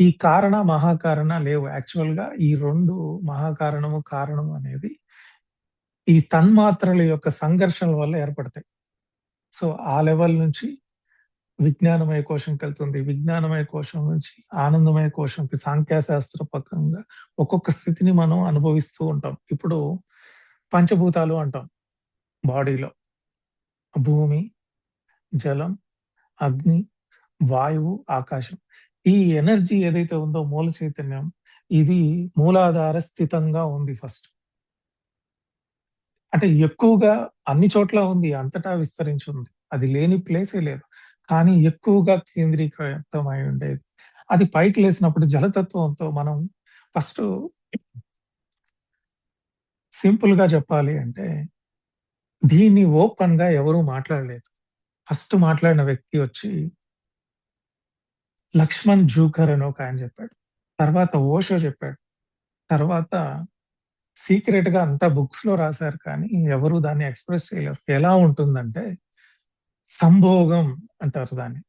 ఈ కారణ, మహాకారణ లేవు. యాక్చువల్‌గా ఈ 2 మహాకారణము, కారణము అనేది ఈ తన్మాత్రల యొక్క సంఘర్షణ వల్ల ఏర్పడతాయి. సో, ఆ లెవెల్ నుంచి విజ్ఞానమయ కోశంకెళ్తుంది. విజ్ఞానమయ కోశం నుంచి ఆనందమయ కోశంకి సాంఖ్యశాస్త్ర పకంగా ఒక్కొక్క స్థితిని మనం అనుభవిస్తూ ఉంటాం. ఇప్పుడు పంచభూతాలు అంటాం బాడీలో. భూమి, జలం, అగ్ని, వాయువు, ఆకాశం. ఈ ఎనర్జీ ఏదైతే ఉందో మూల చైతన్యం, ఇది మూలాధార స్థితంగా ఉంది ఫస్ట్. అంటే ఎక్కువగా అన్ని చోట్ల ఉంది. అంతటా విస్తరించి ఉంది. అది లేని ప్లేసే లేదు. కానీ ఎక్కువగా కేంద్రీకృతమై ఉండేది. అది పైకి లేసినప్పుడు జలతత్వంతో మనం ఫస్టు సింపుల్‌గా చెప్పాలి అంటే, దీన్ని ఓపెన్‌గా ఎవరు మాట్లాడలేదు. ఫస్ట్ మాట్లాడిన వ్యక్తి వచ్చి లక్ష్మణ్ జూకర్ అని ఒకాయన చెప్పాడు. తర్వాత ఓషో చెప్పాడు. తర్వాత సీక్రెట్‌గా అంతా బుక్స్‌లో రాసారు కానీ, ఎవరు దాన్ని ఎక్స్‌ప్రెస్ చేయలేరు. ఎలా ఉంటుందంటే, సంభోగం అంటారు దాన్ని.